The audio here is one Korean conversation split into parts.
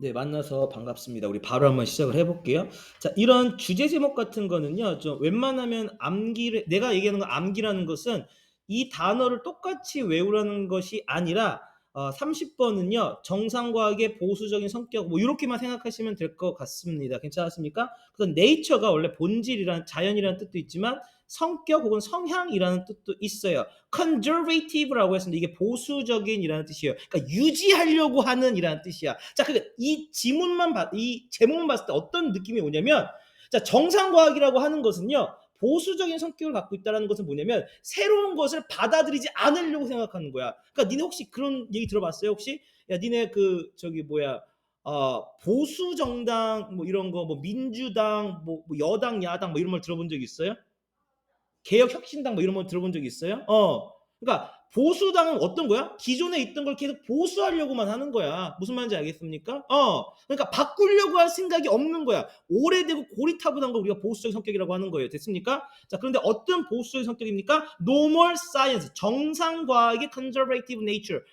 네, 만나서 반갑습니다. 우리 바로 한번 시작을 해볼게요. 자, 이런 주제 제목 같은 거는요, 좀 웬만하면 암기를, 내가 얘기하는 거 암기라는 것은 이 단어를 똑같이 외우라는 것이 아니라, 30번은요, 정상과학의 보수적인 성격, 뭐, 이렇게만 생각하시면 될 것 같습니다. 괜찮았습니까? 그래서 네이처가 원래 본질이란, 자연이라는 뜻도 있지만, 성격 혹은 성향이라는 뜻도 있어요. conservative라고 했습니다. 이게 보수적인이라는 뜻이에요. 그러니까 유지하려고 하는 이라는 뜻이야. 자, 그러니까 이 제목만 봤을 때 어떤 느낌이 오냐면, 자, 정상과학이라고 하는 것은요, 보수적인 성격을 갖고 있다는 것은 뭐냐면 새로운 것을 받아들이지 않으려고 생각하는 거야. 그러니까 니네 혹시 그런 얘기 들어봤어요? 혹시? 야, 니네 그 저기 뭐야? 보수 정당 뭐 이런 거 뭐 민주당 뭐 여당 야당 뭐 이런 말 들어본 적 있어요? 개혁혁신당 뭐 이런 거 들어본 적 있어요? 그러니까 보수당은 어떤 거야? 기존에 있던 걸 계속 보수하려고만 하는 거야. 무슨 말인지 알겠습니까? 그러니까 바꾸려고 할 생각이 없는 거야. 오래되고 고리타분한 걸 우리가 보수적인 성격이라고 하는 거예요. 됐습니까? 자, 그런데 어떤 보수적인 성격입니까? Normal science, 정상과학의 conservative nature,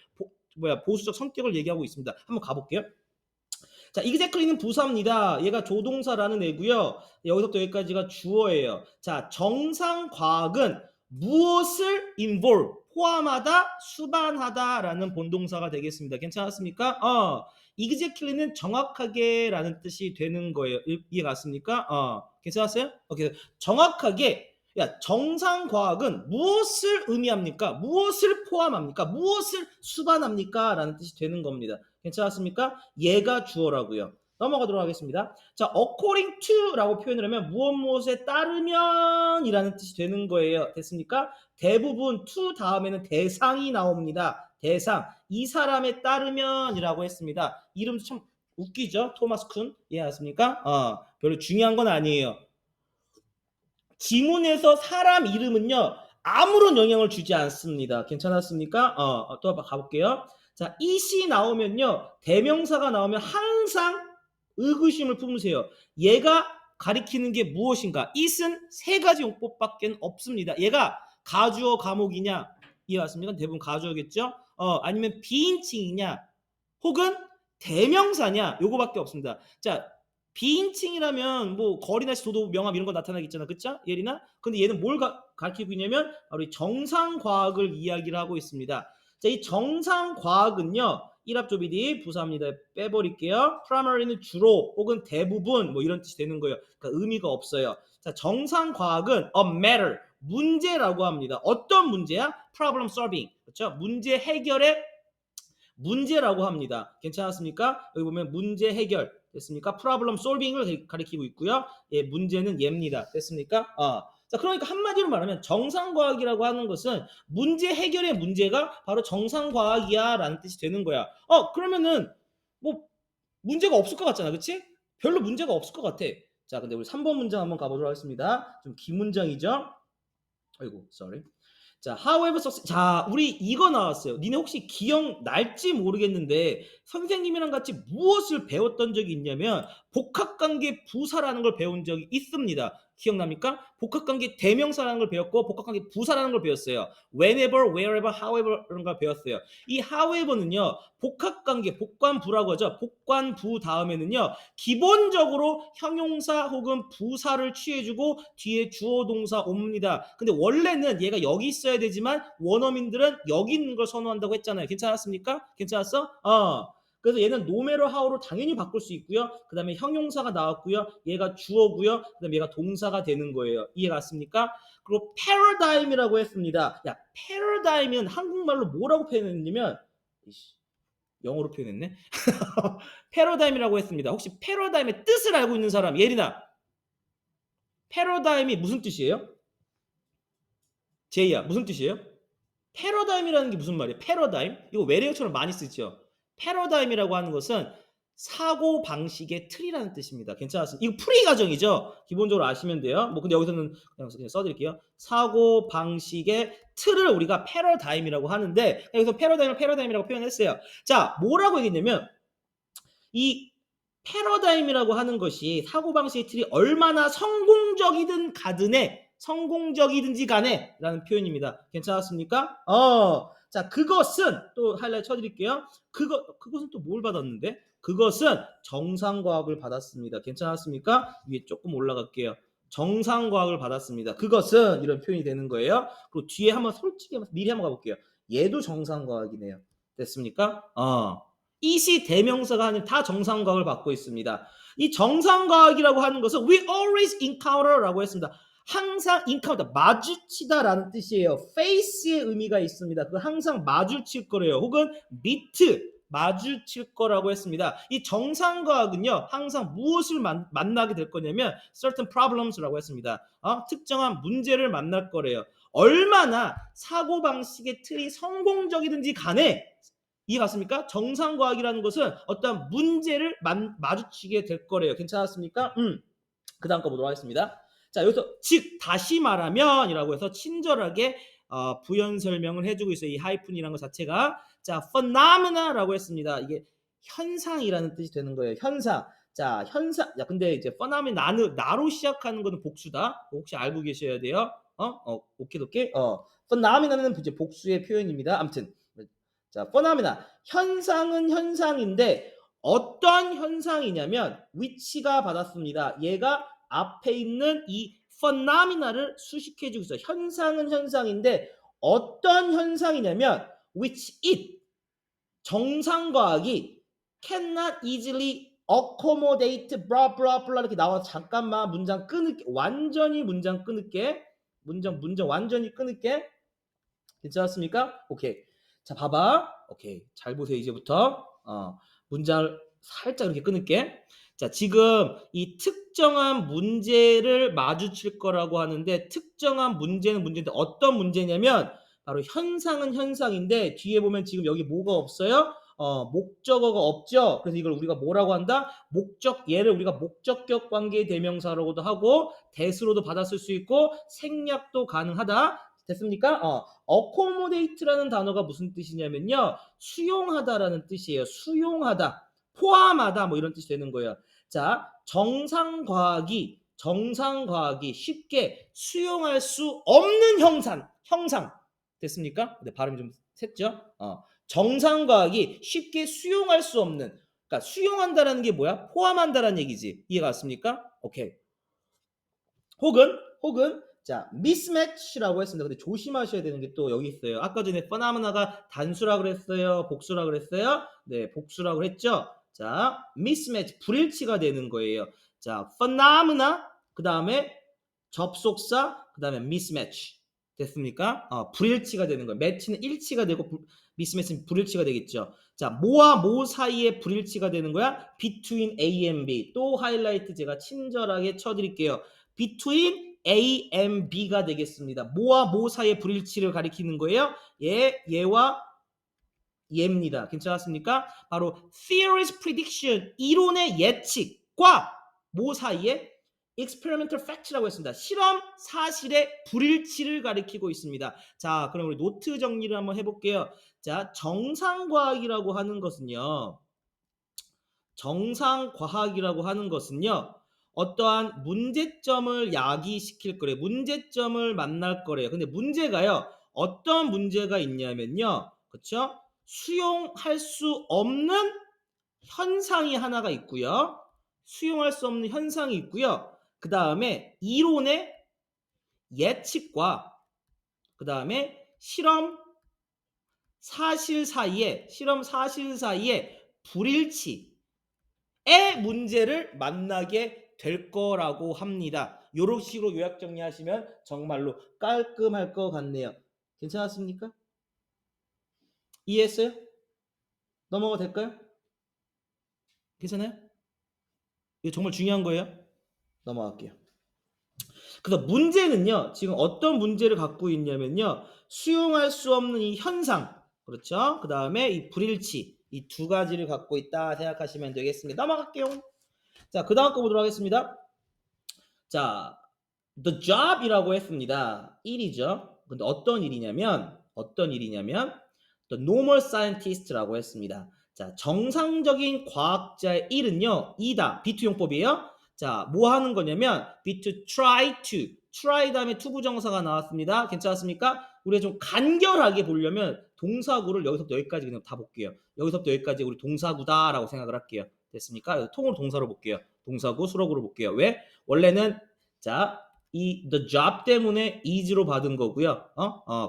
보수적 성격을 얘기하고 있습니다. 한번 가볼게요. 자, exactly는 부사입니다. 얘가 조동사라는 애고요. 여기서부터 여기까지가 주어예요. 자, 정상과학은 무엇을 involve, 포함하다, 수반하다라는 본동사가 되겠습니다. 괜찮았습니까? exactly는 정확하게라는 뜻이 되는 거예요. 이해 갔습니까? 괜찮았어요? 오케이. 정확하게, 야, 정상과학은 무엇을 의미합니까? 무엇을 포함합니까? 무엇을 수반합니까? 라는 뜻이 되는 겁니다. 괜찮았습니까? 얘가 주어라고요. 넘어가도록 하겠습니다. 자, according to라고 표현을 하면 무엇에 따르면 이라는 뜻이 되는 거예요. 됐습니까? 대부분 to 다음에는 대상이 나옵니다. 대상. 이 사람에 따르면 이라고 했습니다. 이름 참 웃기죠? 토마스 쿤. 이해하십니까? 별로 중요한 건 아니에요. 지문에서 사람 이름은요, 아무런 영향을 주지 않습니다. 괜찮았습니까? 또 한번 가볼게요. 자, it이 나오면요, 대명사가 나오면 항상 의구심을 품으세요. 얘가 가리키는 게 무엇인가? it은 세 가지 용법밖에 없습니다. 얘가 가주어 과목이냐? 이해 왔습니까? 대부분 가주어겠죠? 아니면 비인칭이냐? 혹은 대명사냐? 요거밖에 없습니다. 자, 비인칭이라면 뭐 거리나 도도 명함 이런 거 나타나겠잖아. 그쵸? 예리나? 근데 얘는 뭘 가르치고 있냐면 우리 정상과학을 이야기를 하고 있습니다. 자, 이 정상과학은요. 1합조비디 부사입니다. 빼버릴게요. primary는 주로 혹은 대부분 뭐 이런 뜻이 되는 거예요. 그러니까 의미가 없어요. 자, 정상과학은 a matter, 문제라고 합니다. 어떤 문제야? problem solving. 그렇죠? 문제 해결의 문제라고 합니다. 괜찮았습니까? 여기 보면 문제 해결 됐습니까? problem solving을 가리키고 있고요. 예, 문제는 얘입니다. 됐습니까? 자, 그러니까 한마디로 말하면 정상과학이라고 하는 것은 문제 해결의 문제가 바로 정상과학이야 라는 뜻이 되는 거야. 그러면은 뭐 문제가 없을 것 같잖아. 그치? 별로 문제가 없을 것 같아. 자, 근데 우리 3번 문장 한번 가보도록 하겠습니다. 좀 긴 문장이죠? 아이고, sorry. 자, however, 자, 우리 이거 나왔어요. 니네 혹시 기억날지 모르겠는데 선생님이랑 같이 무엇을 배웠던 적이 있냐면 복합관계 부사라는 걸 배운 적이 있습니다. 기억납니까? 복합관계 대명사라는 걸 배웠고 복합관계 부사라는 걸 배웠어요. whenever, wherever, however 이런 걸 배웠어요. 이 however는요. 복합관계, 복관부라고 하죠. 복관부 다음에는요. 기본적으로 형용사 혹은 부사를 취해주고 뒤에 주어 동사 옵니다. 근데 원래는 얘가 여기 있어야 되지만 원어민들은 여기 있는 걸 선호한다고 했잖아요. 괜찮았습니까? 괜찮았어? 그래서 얘는 no matter how로 당연히 바꿀 수 있고요. 그 다음에 형용사가 나왔고요. 얘가 주어고요. 그 다음에 얘가 동사가 되는 거예요. 이해 갔습니까? 그리고 paradigm이라고 했습니다. 야, paradigm은 한국말로 뭐라고 표현했냐면 영어로 표현했네. 패러다임이라고 했습니다. 혹시 패러다임의 뜻을 알고 있는 사람, 예리나? 패러다임이 무슨 뜻이에요? 제이야, 무슨 뜻이에요? 패러다임이라는 게 무슨 말이에요? 패러다임? 이거 외래어처럼 많이 쓰죠. 패러다임이라고 하는 것은 사고 방식의 틀이라는 뜻입니다. 괜찮았어요? 이거 풀이 과정이죠. 기본적으로 아시면 돼요. 뭐 근데 여기서는 그냥 써드릴게요. 사고 방식의 틀을 우리가 패러다임이라고 하는데 여기서 패러다임을 패러다임이라고 표현했어요. 자, 뭐라고 얘기했냐면 이 패러다임이라고 하는 것이 사고방식의 틀이 얼마나 성공적이든지 간에 라는 표현입니다. 괜찮았습니까? 자, 그것은 또 하이라이트 쳐드릴게요. 그것은 또 뭘 받았는데? 그것은 정상과학을 받았습니다. 괜찮았습니까? 위에 조금 올라갈게요. 정상과학을 받았습니다. 그것은 이런 표현이 되는 거예요. 그리고 뒤에 한번 솔직히 미리 한번 가볼게요. 얘도 정상과학이네요. 됐습니까? 이시 대명사가 아닌 다 정상과학을 받고 있습니다. 이 정상과학이라고 하는 것은 we always encounter라고 했습니다. 항상 encounter, 마주치다라는 뜻이에요. face의 의미가 있습니다. 그 항상 마주칠 거래요. 혹은 meet, 마주칠 거라고 했습니다. 이 정상과학은요, 항상 무엇을 만나게 될 거냐면 certain problems라고 했습니다. 특정한 문제를 만날 거래요. 얼마나 사고방식의 틀이 성공적이든지 간에 이해 갔습니까? 정상과학이라는 것은 어떤 문제를 마주치게 될 거래요. 괜찮았습니까? 그 다음 거 보도록 하겠습니다. 자, 여기서 즉 다시 말하면 이라고 해서 친절하게 부연 설명을 해주고 있어요. 이 하이픈이라는 것 자체가. 자, phenomena라고 했습니다. 이게 현상이라는 뜻이 되는 거예요. 현상. 자, 현상. 야, 근데 이제 phenomena는 나로 시작하는 거는 복수다. 혹시 알고 계셔야 돼요. 오케이. phenomena는 이제 복수의 표현입니다. 아무튼. 자, phenomena. 현상은 현상인데 어떤 현상이냐면 위치가 받았습니다. 얘가 앞에 있는 이 phenomena를 수식해주고 있어요. 현상은 현상인데 어떤 현상이냐면 which it 정상과학이 cannot easily accommodate blah blah blah 이렇게 나와서 잠깐만 문장 끊을게. 완전히 문장 끊을게. 문장 완전히 끊을게. 괜찮았습니까? 오케이. 자, 봐봐. 오케이. 잘 보세요. 이제부터. 문장을 살짝 이렇게 끊을게. 자, 지금 이 특정한 문제를 마주칠 거라고 하는데 특정한 문제는 문제인데 어떤 문제냐면 바로 현상은 현상인데 뒤에 보면 지금 여기 뭐가 없어요? 목적어가 없죠. 그래서 이걸 우리가 뭐라고 한다? 얘를 우리가 목적격 관계 대명사라고도 하고 대수로도 받았을 수 있고 생략도 가능하다. 됐습니까? accommodate라는 단어가 무슨 뜻이냐면요. 수용하다라는 뜻이에요. 수용하다, 포함하다 뭐 이런 뜻이 되는 거예요. 자, 정상과학이 쉽게 수용할 수 없는 형상. 됐습니까? 네, 발음이 좀 샜죠? 정상과학이 쉽게 수용할 수 없는, 그러니까 수용한다라는 게 뭐야? 포함한다라는 얘기지. 이해가 갔습니까? 오케이. 혹은 자, mismatch라고 했습니다. 근데 조심하셔야 되는 게 또 여기 있어요. 아까 전에 phenomena가 단수라고 그랬어요? 복수라고 그랬어요? 네, 복수라고 했죠? 자, mismatch, 불일치가 되는 거예요. 자, phenomena, 그 다음에 접속사, 그 다음에 mismatch. 됐습니까? 불일치가 되는 거예요. match는 일치가 되고 mismatch는 불일치가 되겠죠. 자, 뭐와 뭐 사이에 불일치가 되는 거야? between A and B. 또 하이라이트 제가 친절하게 쳐드릴게요. between A and B가 되겠습니다. 뭐와 뭐 사이의 불일치를 가리키는 거예요? 얘와 얘입니다. 괜찮았습니까? 바로 theory's prediction, 이론의 예측과 뭐 사이에 experimental fact라고 했습니다. 실험 사실의 불일치를 가리키고 있습니다. 자, 그럼 우리 노트 정리를 한번 해볼게요. 자, 정상과학이라고 하는 것은요. 어떠한 문제점을 야기시킬 거래요. 문제점을 만날 거래요. 근데 문제가요. 어떤 문제가 있냐면요. 그렇죠? 수용할 수 없는 현상이 하나가 있고요. 수용할 수 없는 현상이 있고요. 그 다음에 이론의 예측과 그 다음에 실험 사실 사이에 불일치의 문제를 만나게 될 거라고 합니다. 이런 식으로 요약 정리하시면 정말로 깔끔할 것 같네요. 괜찮았습니까? 이해했어요? 넘어가 될까요? 괜찮아요? 이거 정말 중요한 거예요. 넘어갈게요. 그래서 문제는요. 지금 어떤 문제를 갖고 있냐면요. 수용할 수 없는 이 현상. 그렇죠? 그 다음에 이 불일치. 이 두 가지를 갖고 있다 생각하시면 되겠습니다. 넘어갈게요. 자, 그 다음 거 보도록 하겠습니다. 자, the job이라고 했습니다. 일이죠. 근데 어떤 일이냐면 the normal scientist라고 했습니다. 자, 정상적인 과학자의 일은요. 이다. 비투용법이에요. 자, 뭐 하는 거냐면 be to try 다음에 투부정사가 나왔습니다. 괜찮았습니까? 우리가 좀 간결하게 보려면 동사구를 여기서부터 여기까지 그냥 다 볼게요. 여기서부터 여기까지 우리 동사구다라고 생각을 할게요. 됐습니까? 통으로 동사로 볼게요. 동사구 수록으로 볼게요. 왜? 원래는 자, 이 the job 때문에 is로 받은 거고요.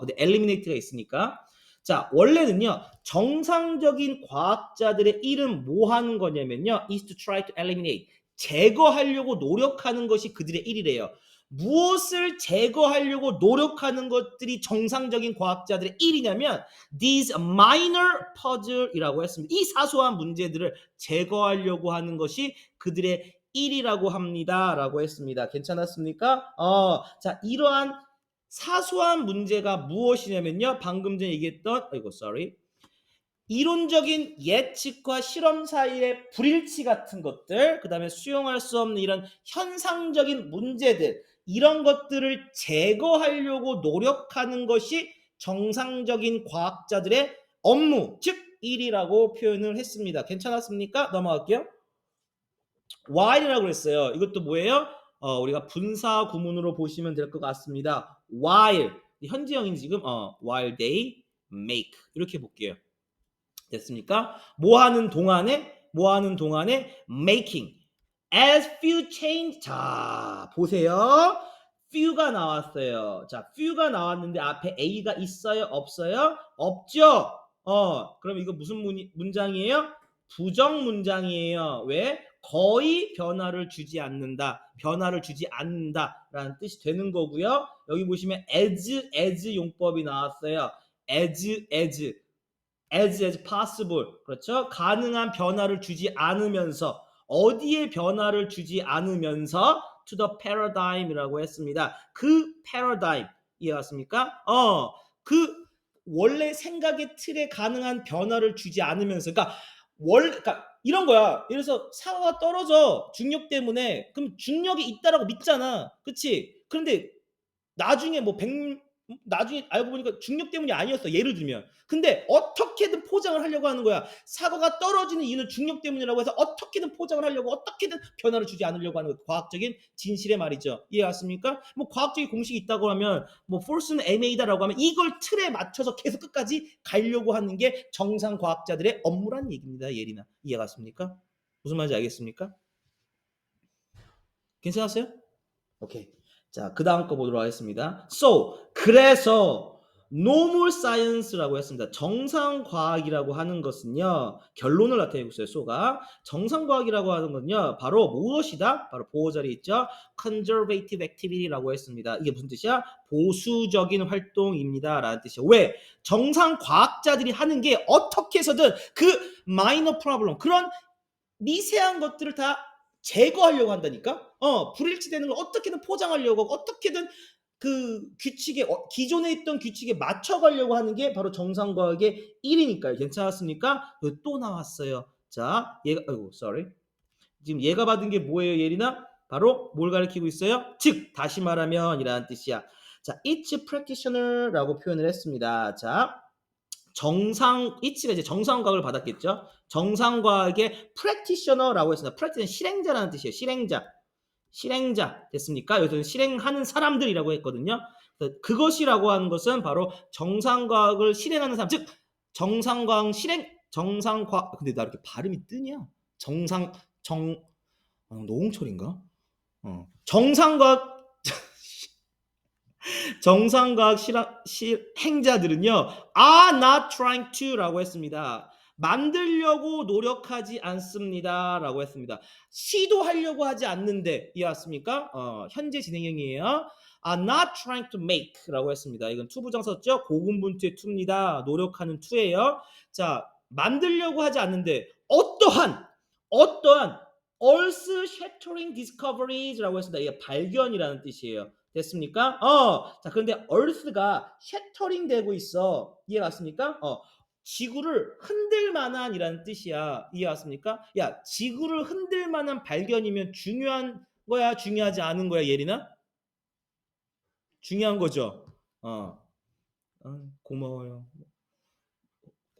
근데 eliminate가 있으니까. 자, 원래는요. 정상적인 과학자들의 일은 뭐 하는 거냐면요. is to try to eliminate. 제거하려고 노력하는 것이 그들의 일이래요. 무엇을 제거하려고 노력하는 것들이 정상적인 과학자들의 일이냐면 these minor puzzle이라고 했습니다. 이 사소한 문제들을 제거하려고 하는 것이 그들의 일이라고 합니다. 라고 했습니다. 괜찮았습니까? 자, 이러한 사소한 문제가 무엇이냐면요. 방금 전에 얘기했던 이론적인 예측과 실험 사이의 불일치 같은 것들, 그 다음에 수용할 수 없는 이런 현상적인 문제들, 이런 것들을 제거하려고 노력하는 것이 정상적인 과학자들의 업무, 즉 일이라고 표현을 했습니다. 괜찮았습니까? 넘어갈게요. while이라고 했어요. 이것도 뭐예요? 우리가 분사 구문으로 보시면 될 것 같습니다. while, 현재형인 지금 while they make 이렇게 볼게요. 됐습니까? 뭐 하는 동안에 making as few change. 자, 보세요. few가 나왔어요. 자, few가 나왔는데 앞에 a가 있어요? 없어요? 없죠? 그럼 이거 무슨 문장이에요? 부정 문장이에요. 왜? 거의 변화를 주지 않는다. 변화를 주지 않는다라는 뜻이 되는 거고요. 여기 보시면 as 용법이 나왔어요. as possible. 그렇죠? 가능한 변화를 주지 않으면서 어디에 변화를 주지 않으면서 to the paradigm이라고 했습니다. 그 paradigm 이해갔습니까? 그 원래 생각의 틀에 가능한 변화를 주지 않으면서 그러니까 이런 거야. 예를 들어서 사과가 떨어져 중력 때문에 그럼 중력이 있다라고 믿잖아. 그치? 그런데 나중에 나중에 알고 보니까 중력 때문이 아니었어. 예를 들면. 근데 어떻게든 포장을 하려고 하는 거야. 사과가 떨어지는 이유는 중력 때문이라고 해서 어떻게든 포장을 하려고 어떻게든 변화를 주지 않으려고 하는 거야. 과학적인 진실의 말이죠. 이해갔습니까? 뭐 과학적인 공식이 있다고 하면 뭐 force는 ma다라고 하면 이걸 틀에 맞춰서 계속 끝까지 가려고 하는 게 정상 과학자들의 업무란 얘기입니다. 예리나. 이해갔습니까? 무슨 말인지 알겠습니까? 괜찮았어요? 오케이. 자, 그 다음 거 보도록 하겠습니다. 그래서 normal science라고 했습니다. 정상과학이라고 하는 것은요. 결론을 나타내고 있어요. so가. 정상과학이라고 하는 건요. 바로 무엇이다? 바로 보호자리 있죠. conservative activity라고 했습니다. 이게 무슨 뜻이야? 보수적인 활동입니다. 라는 뜻이에요. 왜? 정상과학자들이 하는 게 어떻게 해서든 그 minor problem, 그런 미세한 것들을 다 제거하려고 한다니까. 불일치되는 걸 어떻게든 포장하려고 하고 어떻게든 그 규칙에 기존에 있던 규칙에 맞춰가려고 하는 게 바로 정상과학의 일이니까요. 괜찮았습니까? 또 나왔어요. 자, 얘가 지금 얘가 받은 게 뭐예요, 예리나? 바로 뭘 가리키고 있어요? 즉, 다시 말하면 이라는 뜻이야. 자, each practitioner라고 표현을 했습니다. 자, 이치가 이제 정상과학을 받았겠죠. 정상과학의 practitioner라고 했습니다. practitioner 실행자라는 뜻이에요. 실행자 됐습니까? 여기서는 실행하는 사람들이라고 했거든요. 그것이라고 하는 것은 바로 정상과학을 실행하는 사람, 즉 정상과학. 근데 나 이렇게 발음이 뜨냐? 노홍철인가? 정상과학 실행자들은요 are not trying to라고 했습니다. 만들려고 노력하지 않습니다 라고 했습니다. 시도하려고 하지 않는데 이해왔습니까? 현재 진행형이에요. are not trying to make 라고 했습니다. 이건 투부정 썼죠? 고군분투의 투입니다. 노력하는 투예요. 자, 만들려고 하지 않는데 어떠한 earth shattering discoveries라고 했습니다. 이게 발견이라는 뜻이에요. 됐습니까? 자, 그런데 earth가 셔터링 되고 있어. 이해 갔습니까? 지구를 흔들 만한이라는 뜻이야. 이해 갔습니까? 야, 지구를 흔들 만한 발견이면 중요한 거야, 중요하지 않은 거야, 예리나? 중요한 거죠. 고마워요.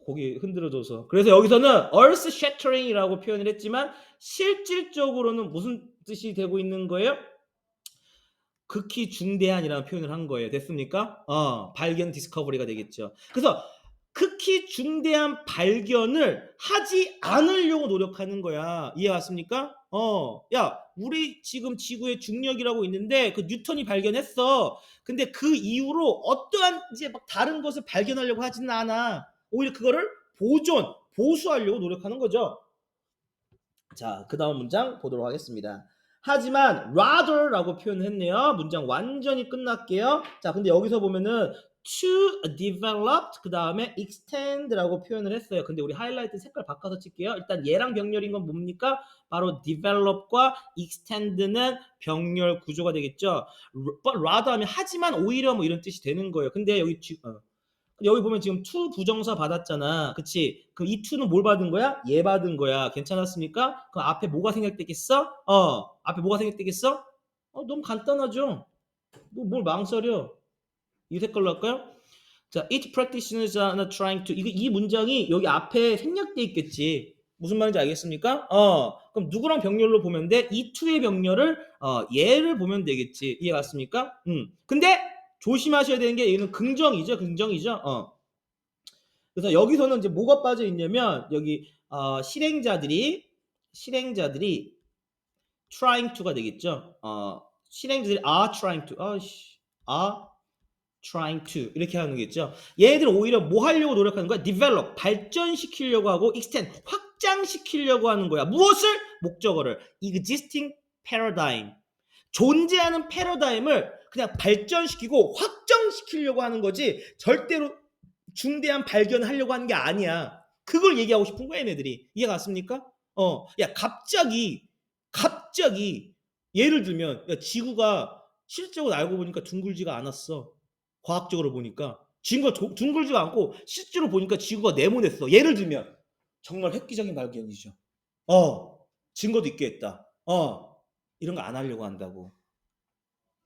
고기 흔들어줘서. 그래서 여기서는 earth shattering이라고 표현을 했지만 실질적으로는 무슨 뜻이 되고 있는 거예요? 극히 중대한이라는 표현을 한 거예요. 됐습니까? 발견 디스커버리가 되겠죠. 그래서 극히 중대한 발견을 하지 않으려고 노력하는 거야. 이해 갔습니까? 야, 우리 지금 지구의 중력이라고 있는데 그 뉴턴이 발견했어. 근데 그 이후로 어떠한 이제 막 다른 것을 발견하려고 하지는 않아. 오히려 그거를 보수하려고 노력하는 거죠. 자, 그 다음 문장 보도록 하겠습니다. 하지만 rather라고 표현했네요. 문장 완전히 끝날게요. 자, 근데 여기서 보면은 to develop 그 다음에 extend라고 표현을 했어요. 근데 우리 하이라이트 색깔 바꿔서 칠게요. 일단 얘랑 병렬인 건 뭡니까? 바로 develop과 extend는 병렬 구조가 되겠죠. but rather 하면 하지만 오히려 뭐 이런 뜻이 되는 거예요. 근데 여기 보면 지금 to 부정사 받았잖아. 그치? 그럼 이 to는 뭘 받은 거야? 얘 받은 거야. 괜찮았습니까? 그럼 앞에 뭐가 생략되겠어? 앞에 뭐가 생략되겠어? 너무 간단하죠? 뭘 망설여? 이 색깔로 할까요? 자, each practitioners are trying to 이 문장이 여기 앞에 생략돼 있겠지. 무슨 말인지 알겠습니까? 그럼 누구랑 병렬로 보면 돼? 이 to의 병렬을 얘를 보면 되겠지. 이해 갔습니까? 근데 조심하셔야 되는 게 얘는 긍정이죠, 긍정이죠. 그래서 여기서는 이제 뭐가 빠져 있냐면 여기 실행자들이 trying to가 되겠죠. 실행자들이 are trying to are trying to 이렇게 하는 게 있죠. 얘네들 오히려 뭐 하려고 노력하는 거야? develop 발전시키려고 하고 extend 확장시키려고 하는 거야. 무엇을? 목적어를 existing paradigm 존재하는 패러다임을 그냥 발전시키고 확장시키려고 하는 거지 절대로 중대한 발견을 하려고 하는 게 아니야. 그걸 얘기하고 싶은 거야 얘네들이. 이해 갔습니까? 야 갑자기 예를 들면 야, 지구가 실제로 알고 보니까 둥글지가 않았어. 과학적으로 보니까 지구가 둥글지가 않고 실제로 보니까 지구가 네모냈어. 예를 들면 정말 획기적인 발견이죠. 증거도 있겠다. 이런 거 안 하려고 한다고.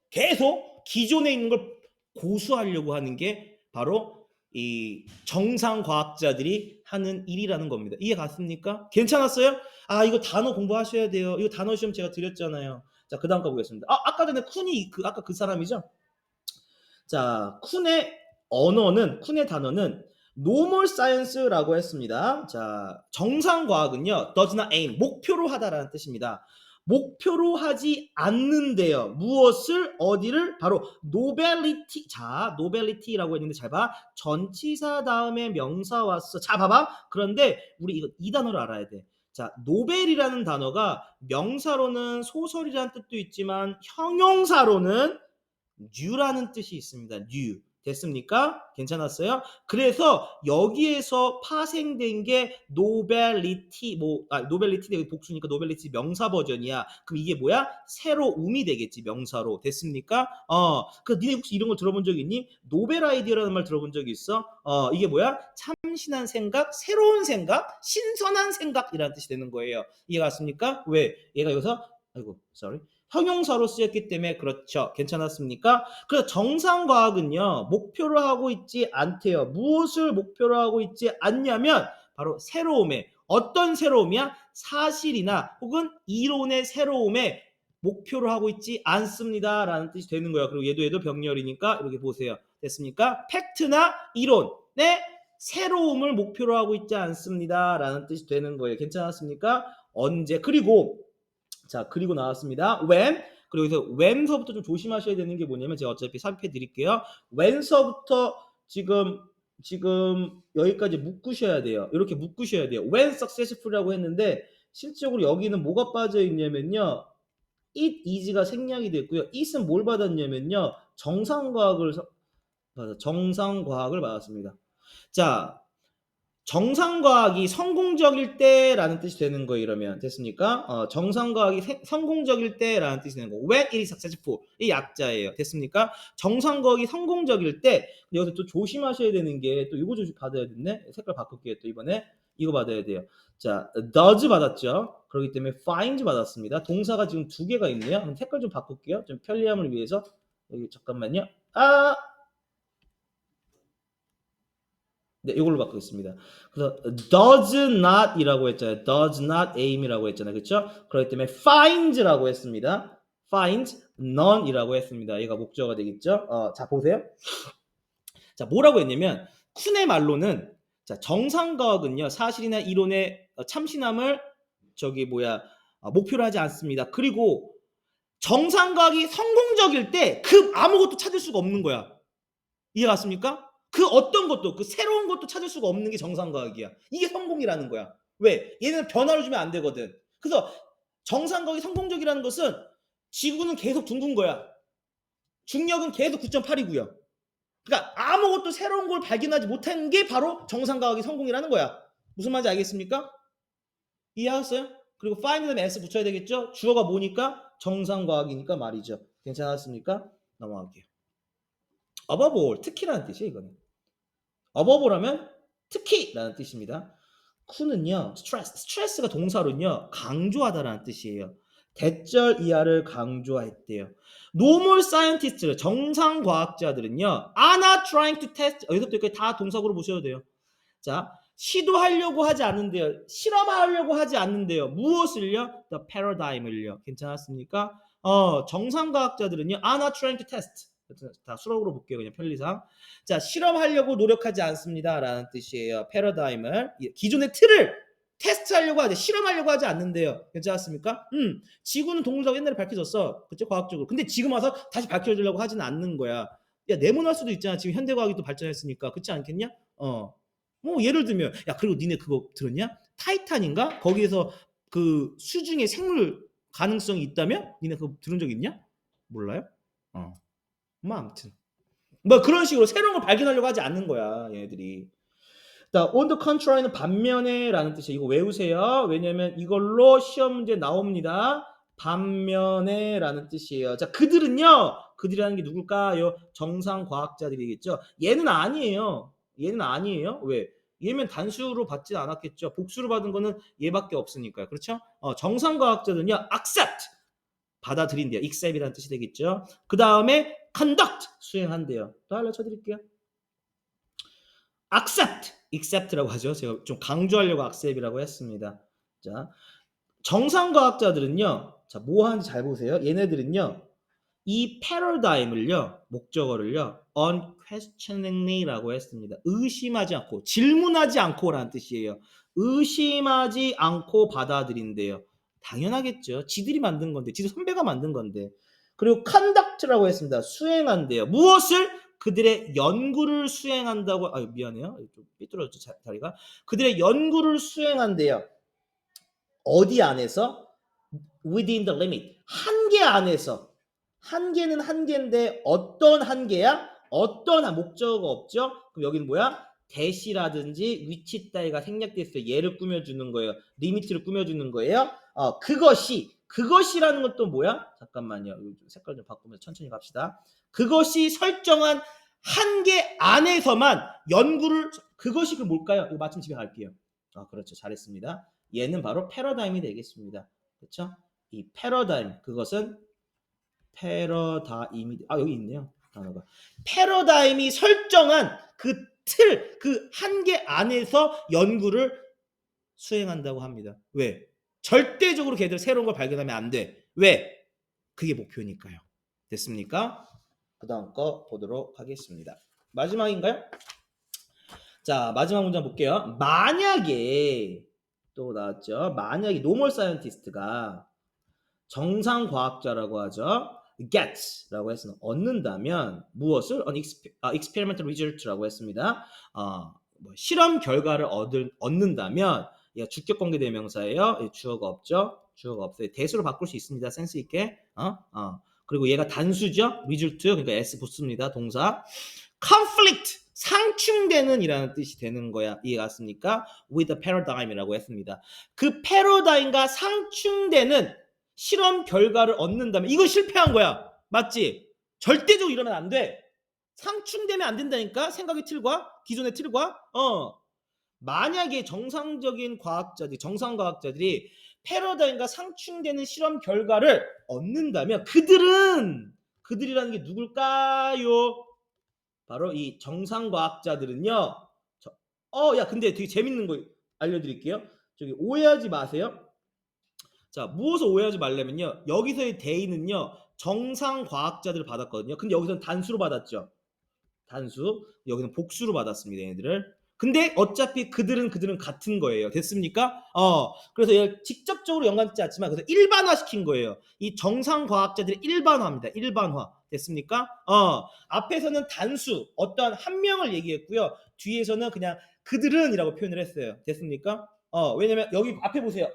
계속 기존에 있는 걸 고수하려고 하는 게 바로 이 정상 과학자들이 하는 일이라는 겁니다. 이해 갔습니까? 괜찮았어요? 이거 단어 공부하셔야 돼요. 이거 단어 시험 제가 드렸잖아요. 자, 그 다음 거 보겠습니다. 아까 전에 쿤이 아까 그 사람이죠? 자, 쿤의 단어는 normal science라고 했습니다. 자, 정상 과학은요, does not aim, 목표로 하다라는 뜻입니다. 목표로 하지 않는데요. 무엇을 어디를 바로 노벨리티. 자, 노벨리티라고 했는데 잘 봐. 전치사 다음에 명사 왔어. 자, 봐봐. 그런데 우리 이 단어를 알아야 돼. 자, 노벨이라는 단어가 명사로는 소설이라는 뜻도 있지만 형용사로는 new라는 뜻이 있습니다. new. 됐습니까? 괜찮았어요? 그래서 여기에서 파생된 게 노벨리티, 노벨리티 여기 복수니까 노벨리티 명사 버전이야. 그럼 이게 뭐야? 새로움이 되겠지, 명사로. 됐습니까? 니네 혹시 이런 걸 들어본 적 있니? 노벨 아이디어라는 말 들어본 적 있어? 이게 뭐야? 참신한 생각, 새로운 생각, 신선한 생각이라는 뜻이 되는 거예요. 이해 갔습니까? 왜? 얘가 여기서 형용사로 쓰였기 때문에 그렇죠. 괜찮았습니까? 그래서 정상과학은요. 목표로 하고 있지 않대요. 무엇을 목표로 하고 있지 않냐면 바로 새로움에 어떤 새로움이야? 사실이나 혹은 이론의 새로움에 목표로 하고 있지 않습니다. 라는 뜻이 되는 거예요. 그리고 얘도 병렬이니까 이렇게 보세요. 됐습니까? 팩트나 이론의 새로움을 목표로 하고 있지 않습니다. 라는 뜻이 되는 거예요. 괜찮았습니까? 언제? 그리고 나왔습니다. when. 그리고 여기서 when서부터 좀 조심하셔야 되는 게 뭐냐면 제가 어차피 삽입해 드릴게요. when서부터 지금 여기까지 묶으셔야 돼요. 이렇게 묶으셔야 돼요. when successful이라고 했는데 실질적으로 여기는 뭐가 빠져 있냐면요. it is가 생략이 됐고요. it은 뭘 받았냐면요. 정상과학을 받았습니다. 자, 정상과학이 성공적일 때라는 뜻이 되는 거 이러면 됐습니까? 정상과학이 성공적일 때라는 뜻이 되는 거. When it is successful 이 약자예요. 됐습니까? 정상과학이 성공적일 때 여기서 또 조심하셔야 되는 게 또 이거 좀 받아야 됐네. 색깔 바꿀게요. 또 이번에 이거 받아야 돼요. 자, does 받았죠. 그렇기 때문에 find 받았습니다. 동사가 지금 두 개가 있네요. 그럼 색깔 좀 바꿀게요. 좀 편리함을 위해서 여기 잠깐만요. 네, 이걸로 바꾸겠습니다. 그래서 does not 이라고 했잖아요. does not aim이라고 했잖아요. 그렇죠? 그렇기 때문에 finds라고 했습니다. finds none 이라고 했습니다. 얘가 목적어가 되겠죠? 자, 보세요. 자, 뭐라고 했냐면 쿤의 말로는 자, 정상과학은요, 사실이나 이론의 참신함을 목표로 하지 않습니다. 그리고 정상과학이 성공적일 때 그 아무것도 찾을 수가 없는 거야. 이해 갔습니까? 그 어떤 것도, 그 새로운 것도 찾을 수가 없는 게 정상과학이야. 이게 성공이라는 거야. 왜? 얘는 변화를 주면 안 되거든. 그래서 정상과학이 성공적이라는 것은 지구는 계속 둥근 거야. 중력은 계속 9.8이고요. 그러니까 아무것도 새로운 걸 발견하지 못한 게 바로 정상과학의 성공이라는 거야. 무슨 말인지 알겠습니까? 이해하셨어요? 그리고 find 다음에 s 붙여야 되겠죠? 주어가 뭐니까? 정상과학이니까 말이죠. 괜찮았습니까? 넘어갈게요. above all, 특히라는 뜻이에요, 이거는. above all 하면 특히라는 뜻입니다. 쿠는요, 스트레스가 동사로는요, 강조하다라는 뜻이에요. 대절 이하를 강조했대요. normal scientist를, 정상과학자들은요, are not trying to test, 여기서부터 여기까지 다 동사구로 보셔도 돼요. 자, 시도하려고 하지 않는데요. 실험하려고 하지 않는데요. 무엇을요? The paradigm을요. 괜찮았습니까? 정상과학자들은요. are not trying to test. 다 수록으로 볼게요. 그냥 편리상. 자, 실험하려고 노력하지 않습니다. 라는 뜻이에요. paradigm을. 기존의 틀을 테스트하려고 하지, 실험하려고 하지 않는데요. 괜찮았습니까? 지구는 동물이라고 옛날에 밝혀졌어. 그치? 과학적으로. 근데 지금 와서 다시 밝혀주려고 하지는 않는 거야. 야, 네모날 수도 있잖아. 지금 현대과학이 또 발전했으니까. 그렇지 않겠냐? 예를 들면, 야, 그리고 니네 그거 들었냐? 타이탄인가? 거기에서 그 수중에 생물 가능성이 있다며? 니네 그거 들은 적 있냐? 몰라요? 아무튼. 그런 식으로 새로운 걸 발견하려고 하지 않는 거야, 얘네들이. 자, on the contrary는 반면에 라는 뜻이에요. 이거 외우세요. 왜냐면 이걸로 시험 문제 나옵니다. 반면에 라는 뜻이에요. 자, 그들이라는 게 누굴까요? 정상과학자들이겠죠. 얘는 아니에요. 왜? 얘면 단수로 받지 않았겠죠. 복수로 받은 거는 얘밖에 없으니까요. 그렇죠? 정상과학자들은요, accept, 받아들인대요. accept이라는 뜻이 되겠죠. 그 다음에 conduct, 수행한대요. 또 알려드릴게요. accept라고 하죠. 제가 좀 강조하려고 accept이라고 했습니다. 자, 정상과학자들은요, 자, 뭐 하는지 잘 보세요. 얘네들은요, 이 paradigm을요, 목적어를요, unquestioningly라고 했습니다. 의심하지 않고, 질문하지 않고라는 뜻이에요. 의심하지 않고 받아들인대요. 당연하겠죠. 지들이 만든 건데, 지들 선배가 만든 건데. 그리고 conduct라고 했습니다. 수행한대요. 무엇을? 그들의 연구를 수행한다고. 미안해요. 좀 삐뚤어졌죠, 다리가. 그들의 연구를 수행한대요. 어디 안에서? within the limit. 한계 안에서. 한계는 한계인데 어떤 한계야? 어떤 목적어가 없죠? 그럼 여기는 뭐야? 대시라든지 위치 따위가 생략됐어요. 얘를 꾸며주는 거예요. 리미트를 꾸며주는 거예요. 그것이라는 건 또 뭐야? 잠깐만요. 색깔 좀 바꾸면서 천천히 갑시다. 그것이 설정한 한계 안에서만 연구를, 그것이 그 뭘까요? 이거 마침 집에 갈게요. 그렇죠. 잘했습니다. 얘는 바로 패러다임이 되겠습니다. 그렇죠? 이 패러다임, 그것은 패러다임이, 여기 있네요. 단어가. 패러다임이 설정한 그 틀, 그 한계 안에서 연구를 수행한다고 합니다. 왜? 절대적으로 걔들 새로운 걸 발견하면 안 돼. 왜? 그게 목표니까요. 됐습니까? 그 다음 거 보도록 하겠습니다. 마지막인가요? 자, 마지막 문제 볼게요. 만약에 또 나왔죠. 만약에 노멀 사이언티스트가 정상과학자라고 하죠. get라고 해서 얻는다면 무엇을? experimental result라고 했습니다. 실험 결과를 얻는다면 주격 관계 대명사예요. 주어가 없죠. 주어가 없어요. 대수로 바꿀 수 있습니다. 센스 있게. 그리고 얘가 단수죠. result, 그러니까 s 붙습니다. 동사. conflict, 상충되는 이라는 뜻이 되는 거야. 이해 갔습니까? with a paradigm이라고 했습니다. 그 패러다임과 상충되는 실험 결과를 얻는다면 이거 실패한 거야. 맞지? 절대적으로 이러면 안 돼. 상충되면 안 된다니까. 생각의 틀과 기존의 틀과. 만약에 정상적인 과학자들이, 정상과학자들이 패러다임과 상충되는 실험 결과를 얻는다면 그들이라는 게 누굴까요? 바로 이 정상과학자들은요. 야, 근데 되게 재밌는 거 알려드릴게요. 저기 오해하지 마세요. 자, 무엇을 오해하지 말려면요. 여기서의 대의는요. 정상과학자들을 받았거든요. 근데 여기서는 단수로 받았죠. 단수. 여기는 복수로 받았습니다. 얘네들을. 근데 어차피 그들은 같은 거예요. 됐습니까? 그래서 얘를 직접적으로 연관짓지 않지만 그래서 일반화시킨 거예요. 이 정상 과학자들의 일반화입니다. 일반화. 됐습니까? 앞에서는 단수 어떠한 한 명을 얘기했고요. 뒤에서는 그냥 그들은이라고 표현을 했어요. 됐습니까? 왜냐면 여기 앞에 보세요.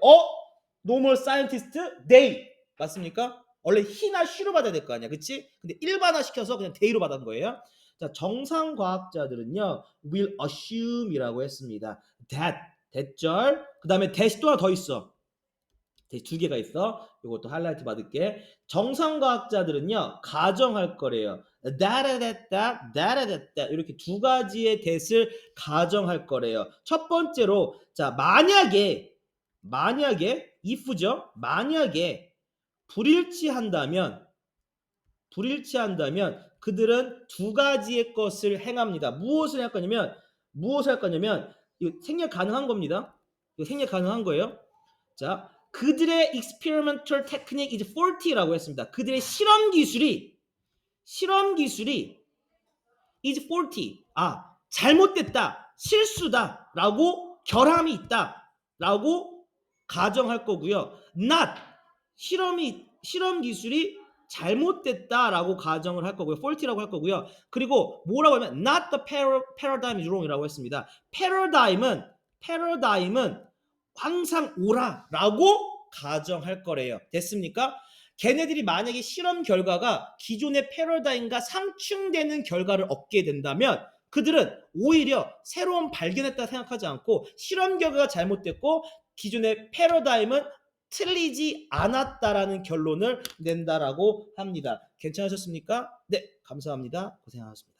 normal scientist they 맞습니까? 원래 he나 she로 받아야 될 거 아니야. 그치? 근데 일반화 시켜서 그냥 they로 받은 거예요. 자, 정상 과학자들은요. will assume이라고 했습니다. that 대절. 그다음에 that이 또 하나 더 있어. 두 개가 있어. 이것도 하이라이트 받을게. 정상 과학자들은요. 가정할 거래요. 다라됐다 다라됐다 이렇게 두 가지의 that을 가정할 거래요. 첫 번째로 자, 만약에 if죠. 만약에 불일치한다면 그들은 두 가지의 것을 행합니다. 무엇을 할 거냐면 이거 생략 가능한 겁니다. 이거 생략 가능한 거예요. 자, 그들의 experimental technique is faulty라고 했습니다. 그들의 실험 기술이 is faulty. 잘못됐다. 실수다라고 결함이 있다라고 가정할 거고요. not 실험 기술이 잘못됐다라고 가정을 할 거고요. faulty라고 할 거고요. 그리고 뭐라고 하면 not the paradigm is wrong이라고 했습니다. paradigm은 항상 옳아라고 가정할 거래요. 됐습니까? 걔네들이 만약에 실험 결과가 기존의 패러다임과 상충되는 결과를 얻게 된다면 그들은 오히려 새로운 발견했다 생각하지 않고 실험 결과가 잘못됐고 기존의 패러다임은 틀리지 않았다라는 결론을 낸다라고 합니다. 괜찮으셨습니까? 네, 감사합니다. 고생하셨습니다.